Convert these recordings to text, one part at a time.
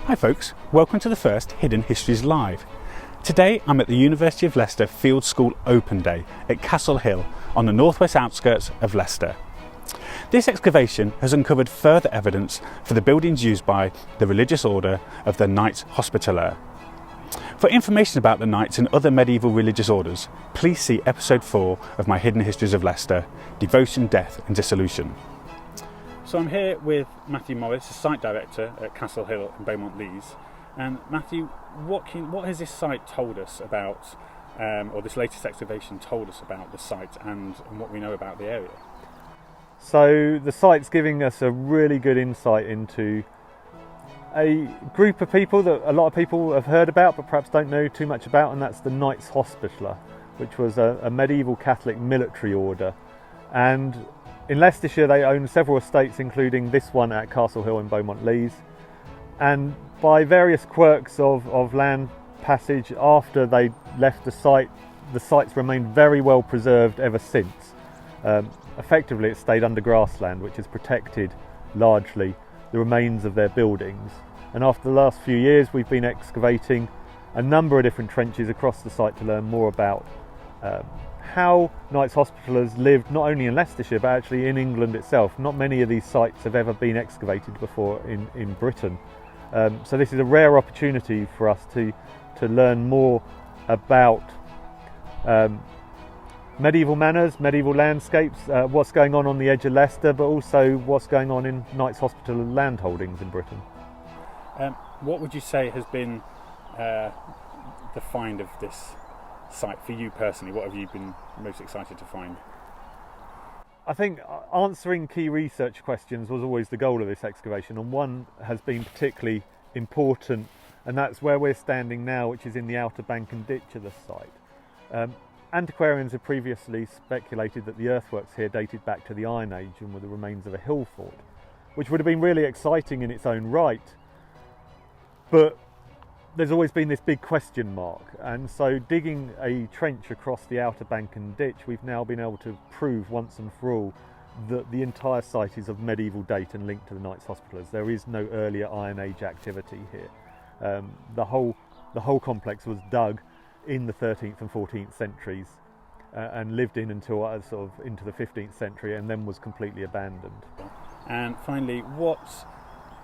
Hi folks, welcome to the first Hidden Histories Live. Today I'm at the University of Leicester Field School Open Day at Castle Hill on the northwest outskirts of Leicester. This excavation has uncovered further evidence for the buildings used by the religious order of the Knights Hospitaller. For information about the Knights and other medieval religious orders, please see episode 4 of my Hidden Histories of Leicester, Devotion, Death and Dissolution. So I'm here with Matthew Morris, the site director at Castle Hill in Beaumont-Lees. And Matthew, what has this site told us about, or this latest excavation told us about the site and what we know about the area? So the site's giving us a really good insight into a group of people that a lot of people have heard about but perhaps don't know too much about, and that's the Knights Hospitaller, which was a medieval Catholic military order. And in Leicestershire they own several estates, including this one at Castle Hill in Beaumont-Lees. And by various quirks of land passage, after they left the site's remained very well preserved ever since. Effectively it stayed under grassland, which has protected largely the remains of their buildings. And after the last few years we've been excavating a number of different trenches across the site to learn more about how Knights Hospitallers lived not only in Leicestershire but actually in England itself. Not many of these sites have ever been excavated before in Britain. So this is a rare opportunity for us to learn more about medieval manners, medieval landscapes, what's going on the edge of Leicester, but also what's going on in Knights Hospitaller land holdings in Britain. What would you say has been the find of this site for you personally? What have you been most excited to find? I think answering key research questions was always the goal of this excavation, and one has been particularly important, and that's where we're standing now, which is in the outer bank and ditch of the site. Antiquarians had previously speculated that the earthworks here dated back to the Iron Age and were the remains of a hill fort, which would have been really exciting in its own right, but there's always been this big question mark, and so digging a trench across the outer bank and ditch, we've now been able to prove once and for all that the entire site is of medieval date and linked to the Knights Hospitallers. There is no earlier Iron Age activity here. The whole complex was dug in the 13th and 14th centuries and lived in until sort of into the 15th century, and then was completely abandoned. And finally, what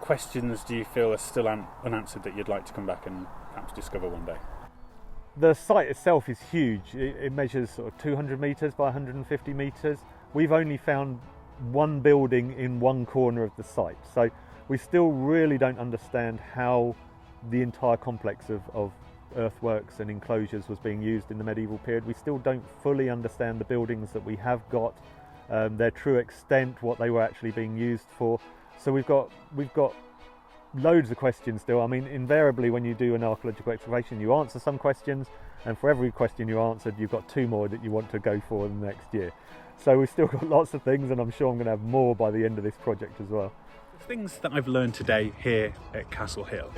questions do you feel are still unanswered that you'd like to come back and perhaps discover one day? The site itself is huge. It measures sort of 200 metres by 150 metres. We've only found one building in one corner of the site, so we still really don't understand how the entire complex of earthworks and enclosures was being used in the medieval period. We still don't fully understand the buildings that we have got, their true extent, what they were actually being used for. So we've got loads of questions still. I mean, invariably when you do an archaeological excavation, you answer some questions, and for every question you answered, you've got 2 more that you want to go for the next year. So we've still got lots of things, and I'm sure I'm going to have more by the end of this project as well. The things that I've learned today here at Castle Hill,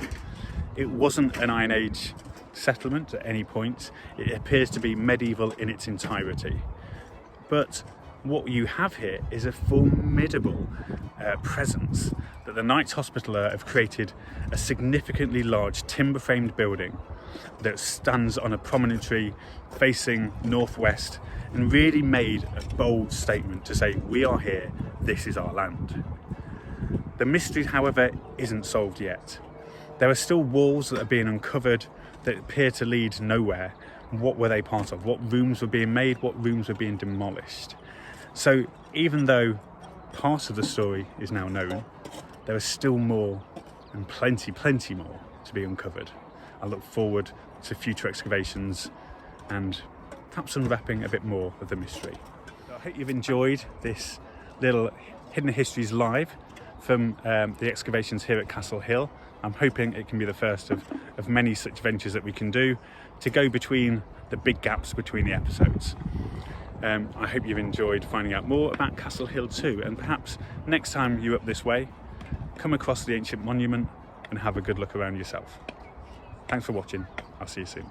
it wasn't an Iron Age settlement at any point. It appears to be medieval in its entirety. But what you have here is a formidable presence that the Knights Hospitaller have created a significantly large timber-framed building that stands on a promontory facing northwest and really made a bold statement to say, we are here, this is our land. The mystery, however, isn't solved yet. There are still walls that are being uncovered that appear to lead nowhere. What were they part of? What rooms were being made? What rooms were being demolished? So even though part of the story is now known, there is still more, and plenty more to be uncovered. I look forward to future excavations and perhaps unwrapping a bit more of the mystery. I hope you've enjoyed this little Hidden Histories Live from the excavations here at Castle Hill. I'm hoping it can be the first of many such ventures that we can do to go between the big gaps between the episodes. I hope you've enjoyed finding out more about Castle Hill too, and perhaps next time you're up this way, come across the ancient monument and have a good look around yourself. Thanks for watching. I'll see you soon.